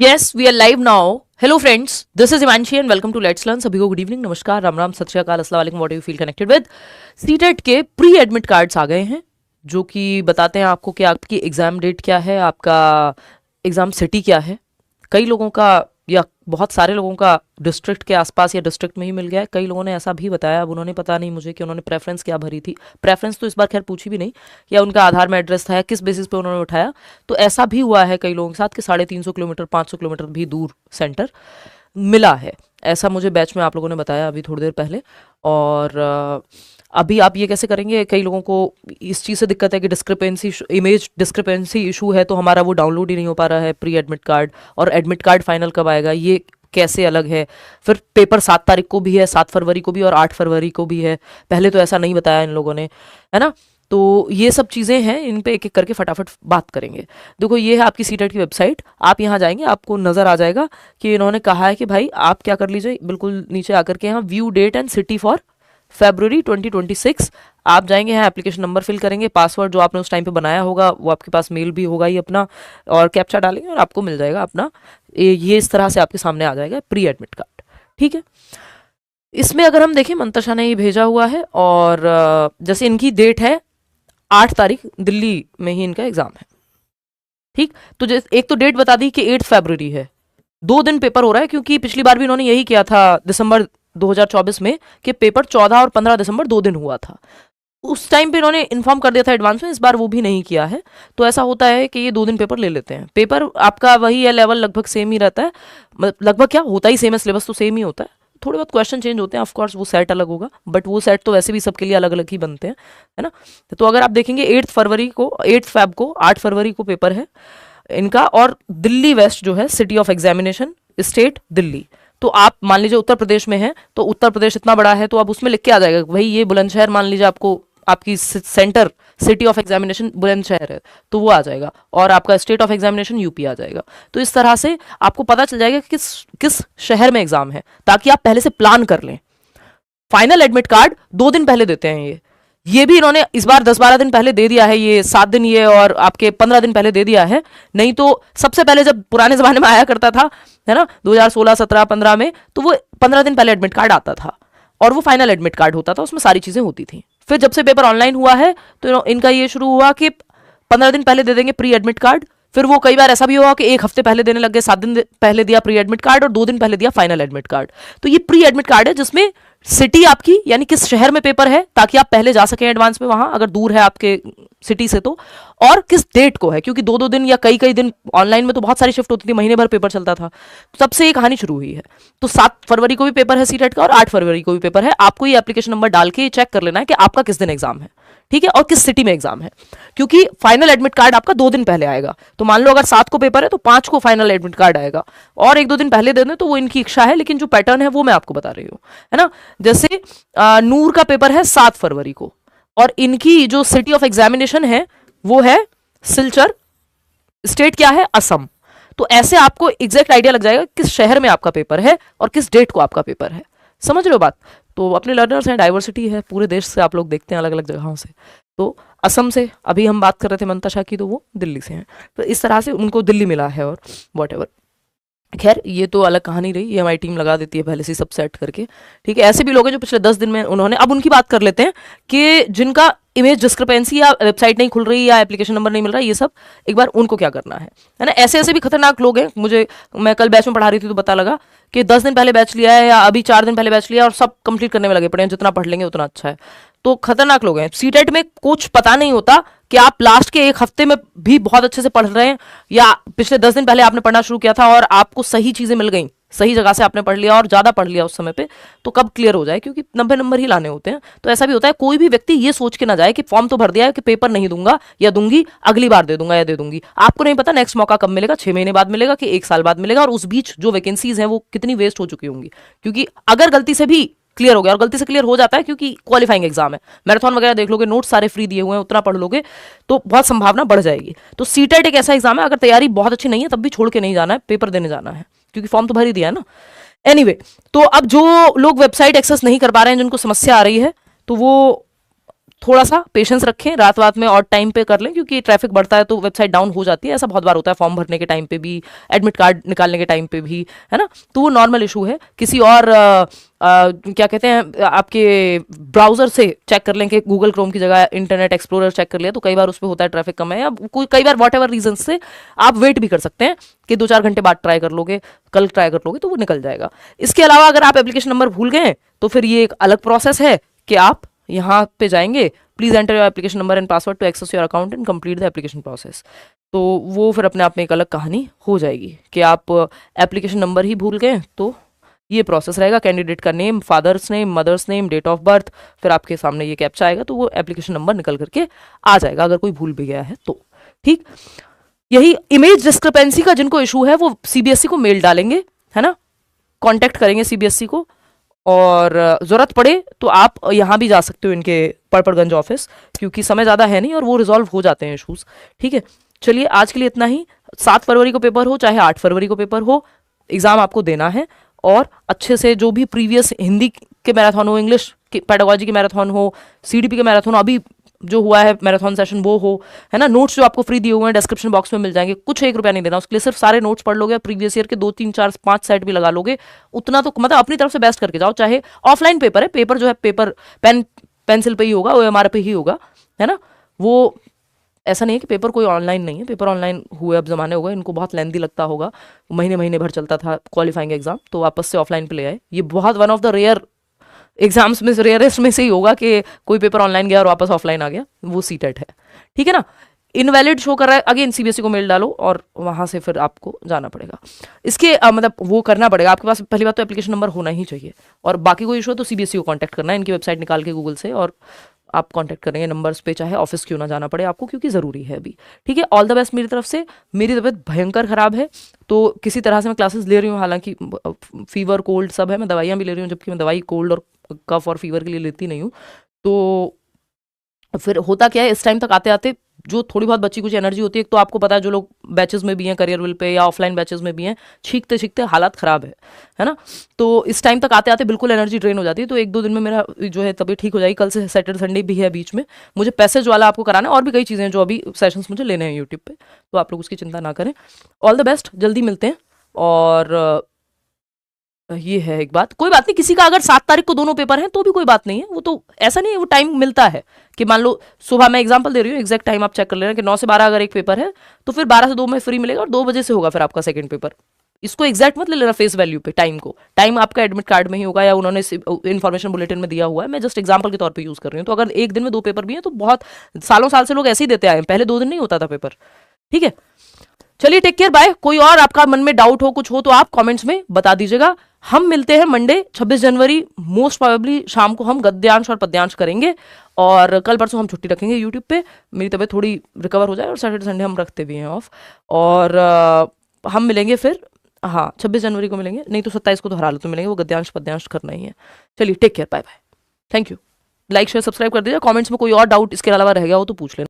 Yes, we are live now. Hello friends, this is Imanshi and welcome to Let's Learn. सभी को good evening, नमस्कार, राम राम, सत श्री अकाल, अस्सलाम वालेकुम, what you feel connected with. CTET के प्री एडमिट कार्ड्स आ गए हैं जो कि बताते हैं आपको कि आपकी एग्जाम डेट क्या है, आपका एग्जाम सिटी क्या है। कई लोगों का या बहुत सारे लोगों का डिस्ट्रिक्ट के आसपास या डिस्ट्रिक्ट में ही मिल गया है। कई लोगों ने ऐसा भी बताया, अब उन्होंने पता नहीं मुझे कि उन्होंने प्रेफरेंस क्या भरी थी। प्रेफरेंस तो इस बार खैर पूछी भी नहीं, या उनका आधार में एड्रेस था या किस बेसिस पे उन्होंने उठाया। तो ऐसा भी हुआ है कई लोगों के साथ कि 350 किलोमीटर 500 किलोमीटर भी दूर सेंटर मिला है। ऐसा मुझे बैच में आप लोगों ने बताया अभी थोड़ी देर पहले। और अभी आप ये कैसे करेंगे, कई लोगों को इस चीज़ से दिक्कत है कि डिस्क्रिपेंसी, इमेज डिस्क्रिपेंसी इशू है, तो हमारा वो डाउनलोड ही नहीं हो पा रहा है प्री एडमिट कार्ड। और एडमिट कार्ड फाइनल कब आएगा, ये कैसे अलग है। फिर पेपर 7 तारीख को भी है, 7 फरवरी को भी और 8 फरवरी को भी है। पहले तो ऐसा नहीं बताया इन लोगों ने, है ना। तो ये सब चीज़ें हैं, इन पे एक एक करके फटाफट बात करेंगे। देखो, ये है आपकी सीटेट की वेबसाइट। आप यहाँ जाएंगे, आपको नज़र आ जाएगा कि इन्होंने कहा है कि भाई आप क्या कर लीजिए, बिल्कुल नीचे आकर के यहाँ view date and city for February 2026। आप जाएंगे यहाँ, एप्लीकेशन नंबर फिल करेंगे, पासवर्ड जो आपने उस टाइम पे बनाया होगा वो आपके पास मेल भी होगा ही अपना, और कैप्चा डालेंगे और आपको मिल जाएगा अपना ये इस तरह से आपके सामने आ जाएगा प्री एडमिट कार्ड। ठीक है, इसमें अगर हम देखें, मंतशा ने ये भेजा हुआ है और जैसे इनकी डेट है 8 तारीख, दिल्ली में ही इनका एग्जाम है। ठीक, तो एक तो डेट बता दी कि 8 फरवरी है, 2 दिन पेपर हो रहा है, क्योंकि पिछली बार भी इन्होंने यही किया था दिसंबर 2024 में कि पेपर 14 और 15 दिसंबर 2 दिन हुआ था। उस टाइम पे इन्होंने इन्फॉर्म कर दिया था एडवांस में, इस बार वो भी नहीं किया है। तो ऐसा होता है कि ये 2 दिन पेपर ले लेते हैं। पेपर आपका वही है, लेवल लगभग सेम ही रहता है, लगभग क्या होता ही सेम है, सिलेबस तो सेम ही होता है, थोड़े बहुत क्वेश्चन चेंज होते हैं। ऑफ कोर्स वो सेट अलग होगा, बट वो सेट तो वैसे भी सबके लिए अलग अलग ही बनते हैं, है ना। तो अगर आप देखेंगे 8 फरवरी को, 8 फेब को, 8 फरवरी को पेपर है इनका। और दिल्ली वेस्ट जो है city of examination, state Delhi. तो आप मान लीजिए उत्तर प्रदेश में है, तो उत्तर प्रदेश इतना बड़ा है तो आप उसमें लिख के आ जाएगा भाई ये बुलंदशहर, मान लीजिए आपको आपकी centre city of examination Bulandshahr है तो वो आ जाएगा, और आपका स्टेट ऑफ एग्जामिनेशन यूपी आ जाएगा। तो इस तरह से आपको पता चल जाएगा कि किस किस शहर में एग्जाम है, ताकि आप पहले से प्लान कर लें। फाइनल एडमिट कार्ड 2 दिन पहले देते हैं ये भी इन्होंने इस बार 10-12 दिन पहले दे दिया है, ये 7 दिन ये और आपके 15 दिन पहले दे दिया है। नहीं तो सबसे पहले जब पुराने जमाने में आया करता था, है ना, 2016, 17, 15 में, तो वो 15 दिन पहले एडमिट कार्ड आता था और वो फाइनल एडमिट कार्ड होता था, उसमें सारी चीजें होती थी। फिर जब से पेपर ऑनलाइन हुआ है तो इनका ये शुरू हुआ कि 15 दिन पहले दे देंगे प्री एडमिट कार्ड। फिर वो कई बार ऐसा भी हुआ कि 1 हफ्ते पहले देने लग गए, 7 दिन पहले दिया प्री एडमिट कार्ड और 2 दिन पहले दिया फाइनल एडमिट कार्ड। तो ये प्री एडमिट कार्ड है जिसमें सिटी आपकी, यानी किस शहर में पेपर है, ताकि आप पहले जा सकें एडवांस में वहां, अगर दूर है आपके सिटी से तो, और किस डेट को है, क्योंकि 2-2 दिन या कई कई दिन ऑनलाइन में तो बहुत सारी शिफ्ट होती थी, महीने भर पेपर चलता था। तब से ये कहानी शुरू हुई है। तो 7 फरवरी को भी पेपर है सीटेट का और 8 फरवरी को भी पेपर है। आपको ये एप्लीकेशन नंबर डाल के चेक कर लेना है कि आपका किस दिन एग्जाम है, ठीक है, और किस सिटी में एग्जाम है, क्योंकि फाइनल एडमिट कार्ड आपका 2 दिन पहले आएगा। तो मान लो अगर 7 को पेपर है तो 5 को फाइनल एडमिट कार्ड आएगा, और 1-2 दिन पहले दे दें तो वो इनकी इच्छा है, लेकिन जो पैटर्न है वो मैं आपको बता रही हूँ, है ना। जैसे नूर का पेपर है 7 फरवरी को, और इनकी जो सिटी ऑफ एग्जामिनेशन है वो है सिलचर, स्टेट क्या है, असम। तो ऐसे आपको एग्जैक्ट आइडिया लग जाएगा किस शहर में आपका पेपर है और किस डेट को आपका पेपर है। समझ रहे हो बात। तो अपने लर्नर्स हैं, डाइवर्सिटी है, पूरे देश से आप लोग देखते हैं, अलग अलग जगहों से। तो असम से अभी हम बात कर रहे थे मंतशा की, तो वो दिल्ली से हैं। तो इस तरह से उनको दिल्ली मिला है, और वॉट खैर ये तो अलग कहानी रही, ये हमारी टीम लगा देती है पहले से सब सेट करके। ठीक है, ऐसे भी लोग हैं जो पिछले 10 दिन में उन्होंने, अब उनकी बात कर लेते हैं कि जिनका इमेज डिस्क्रिपेंसी या वेबसाइट नहीं खुल रही या एप्लीकेशन नंबर नहीं मिल रहा, ये सब एक बार उनको क्या करना है ना। ऐसे ऐसे भी खतरनाक लोग हैं, मैं कल बैच में पढ़ा रही थी तो पता लगा कि 10 दिन पहले बैच लिया है या अभी 4 दिन पहले बैच लिया और सब कंप्लीट करने में लगे पड़े हैं, जितना पढ़ लेंगे उतना अच्छा है। तो खतरनाक लोग हैं। सीटेट में कुछ पता नहीं होता कि आप लास्ट के 1 हफ्ते में भी बहुत अच्छे से पढ़ रहे हैं, या पिछले 10 दिन पहले आपने पढ़ना शुरू किया था और आपको सही चीजें मिल गई, सही जगह से आपने पढ़ लिया और ज्यादा पढ़ लिया उस समय पे, तो कब क्लियर हो जाए, क्योंकि 90 नंबर ही लाने होते हैं। तो ऐसा भी होता है, कोई भी व्यक्ति ये सोच के ना जाए कि फॉर्म तो भर दिया है कि पेपर नहीं दूंगा या दूंगी, अगली बार दे दूंगा या दे दूंगी। आपको नहीं पता नेक्स्ट मौका कब मिलेगा, 6 महीने बाद मिलेगा कि 1 साल बाद मिलेगा, और उस बीच जो वैकेंसीज हैं वो कितनी वेस्ट हो चुकी होंगी। क्योंकि अगर गलती से भी क्लियर हो गया, और गलती से क्लियर हो जाता है क्योंकि क्वालिफाइंग एग्जाम है, मैराथन वगैरह देख लोगे, नोट्स सारे फ्री दिए हुए हैं, उतना पढ़ लोगे तो बहुत संभावना बढ़ जाएगी। तो सीटेट एक ऐसा एग्जाम है, अगर तैयारी बहुत अच्छी नहीं है तब भी छोड़ के नहीं जाना है, पेपर देने जाना है, क्योंकि फॉर्म तो भर ही दिया है ना। एनीवे, तो अब जो लोग वेबसाइट एक्सेस नहीं कर पा रहे हैं, जिनको समस्या आ रही है, तो वो थोड़ा सा पेशेंस रखें, रात में और टाइम पे कर लें, क्योंकि ट्रैफिक बढ़ता है तो वेबसाइट डाउन हो जाती है। ऐसा बहुत बार होता है, फॉर्म भरने के टाइम पे भी, एडमिट कार्ड निकालने के टाइम पे भी, है ना। तो वो नॉर्मल इशू है। किसी और क्या कहते हैं, आपके ब्राउजर से चेक कर लें कि गूगल क्रोम की जगह इंटरनेट एक्सप्लोरर चेक कर लिया, तो कई बार उस पर होता है ट्रैफिक कम है, या कोई कई बार वॉट एवर रीजन से आप वेट भी कर सकते हैं कि 2-4 घंटे बाद ट्राई कर लोगे, कल ट्राई कर लोगे तो वो निकल जाएगा। इसके अलावा अगर आप एप्लीकेशन नंबर भूल गए तो फिर ये एक अलग प्रोसेस है कि आप यहाँ पे जाएंगे, please enter your application number and password to access your account and complete the application process. तो वो फिर अपने आप में एक अलग कहानी हो जाएगी कि आप एप्लीकेशन नंबर ही भूल गए तो ये प्रोसेस रहेगा। कैंडिडेट का name, father's name, mother's name, date of birth, फिर आपके सामने ये कैप्चा आएगा तो वो एप्लीकेशन नंबर निकल करके आ जाएगा अगर कोई भूल भी गया है तो। ठीक, यही इमेज डिस्क्रिपेंसी का जिनको इशू है वो सीबीएसई को मेल डालेंगे, है ना, कांटेक्ट करेंगे सीबीएसई को, और जरूरत पड़े तो आप यहाँ भी जा सकते हो इनके पड़पड़गंज ऑफिस, क्योंकि समय ज़्यादा है नहीं और वो रिजॉल्व हो जाते हैं इशूज़। ठीक है, चलिए आज के लिए इतना ही। 7 फरवरी को पेपर हो चाहे 8 फरवरी को पेपर हो, एग्ज़ाम आपको देना है, और अच्छे से जो भी प्रीवियस हिंदी के मैराथन हो, इंग्लिश के पेडागोजी के मैराथन हो, सीडीपी के मैराथन हो, अभी जो हुआ है मैराथन सेशन वो हो, है ना। नोट्स जो आपको फ्री दिए हुए हैं डिस्क्रिप्शन बॉक्स में मिल जाएंगे, कुछ 1 रुपया नहीं देना उसके लिए, सिर्फ सारे नोट्स पढ़ लोगे, प्रीवियस ईयर के 2, 3, 4, 5 सेट भी लगा लोगे, उतना तो मतलब अपनी तरफ से बेस्ट करके जाओ। चाहे ऑफलाइन पेपर है, पेपर जो है पेपर पेंसिल पे ही होगा, OMR पे ही होगा, है ना। वो ऐसा नहीं है कि पेपर कोई ऑनलाइन नहीं है, पेपर ऑनलाइन हुए अब जमाने हो गए, इनको बहुत लेंदी लगता होगा, महीने भर चलता था क्वालिफाइंग एग्जाम, तो वापस से ऑफलाइन पे ले आए। ये बहुत one of the rare exams में, रेयरेस्ट में से ही होगा कि कोई पेपर ऑनलाइन गया और वापस ऑफलाइन आ गया, वो सीटेट है। ठीक है ना, इनवैलिड शो कर रहा है, अगेन सीबीएसई को मेल डालो और वहां से फिर आपको जाना पड़ेगा। इसके मतलब वो करना पड़ेगा, आपके पास पहली बात तो एप्लीकेशन नंबर होना ही चाहिए, और बाकी कोई इशू है तो सीबीएसई को कांटेक्ट करना है, इनकी वेबसाइट निकाल के गूगल से, और आप कांटेक्ट करेंगे नंबर्स पे, चाहे ऑफिस क्यों ना जाना पड़े आपको, क्योंकि ज़रूरी है अभी। ठीक है, ऑल द बेस्ट मेरी तरफ से। मेरी तबीयत भयंकर ख़राब है तो किसी तरह से मैं क्लासेस ले रही हूँ, हालांकि फीवर कोल्ड सब है, मैं दवाइयाँ भी ले रही हूँ, जबकि मैं दवाई कोल्ड और कफ और फीवर के लिए लेती नहीं हूँ। तो फिर होता क्या है, इस टाइम तक आते आते जो थोड़ी बहुत बची कुछ एनर्जी होती है, एक तो आपको पता है जो लोग बैचेस में भी हैं, करियर विल पे या ऑफलाइन बैचेस में भी हैं, छींकते छींकते हालत ख़राब है ना। तो इस टाइम तक आते आते बिल्कुल एनर्जी ड्रेन हो जाती है, तो 1-2 दिन में मेरा जो है तबीयत ठीक हो जाएगी। कल से सैटरडे संडे भी है बीच में, मुझे पैसेज वाला आपको कराना है, और भी कई चीज़ें हैं जो अभी सेशंस मुझे लेने हैं यूट्यूब पे, तो आप लोग उसकी चिंता ना करें। ऑल द बेस्ट, जल्दी मिलते हैं। और ये है एक बात, कोई बात नहीं, किसी का अगर 7 तारीख को दोनों पेपर हैं तो भी कोई बात नहीं है, वो तो ऐसा नहीं है, वो टाइम मिलता है कि मान लो सुबह, मैं एग्जांपल दे रही हूँ, एग्जैक्ट टाइम आप चेक कर लेना कि 9 से 12 अगर एक पेपर है तो फिर 12 से 2 में फ्री मिलेगा, और 2 बजे से होगा फिर आपका सेकंड पेपर। इसको एग्जैक्ट मत ले लेना फेस वैल्यू पे, टाइम को, टाइम आपका एडमिट कार्ड में ही होगा या उन्होंने इन्फॉर्मेशन बुलेटिन में दिया हुआ है, मैं जस्ट एग्जाम्पल के तौर पर यूज कर रही हूँ। तो अगर एक दिन में 2 पेपर भी हैं तो बहुत सालों साल से लोग ऐसे ही देते आए हैं, पहले 2 दिन नहीं होता था पेपर। ठीक है, चलिए टेक केयर, बाय। कोई और आपका मन में डाउट हो, कुछ हो तो आप कमेंट्स में बता दीजिएगा। हम मिलते हैं मंडे 26 जनवरी, मोस्ट प्रोबेबली शाम को हम गद्यांश और पद्यांश करेंगे, और कल परसों हम छुट्टी रखेंगे यूट्यूब पे, मेरी तबीयत थोड़ी रिकवर हो जाए, और सैटरडे संडे हम रखते भी हैं ऑफ। और हम मिलेंगे फिर, हाँ 26 जनवरी को मिलेंगे, नहीं तो 27 को तो हरा लो तो मिलेंगे, वो गद्यांश पद्यांश करना ही है। चलिए take care, bye bye, thank you. Like share subscribe कर दीजिए, कमेंट्स में कोई और डाउट इसके अलावा रह गया हो तो पूछ लेना।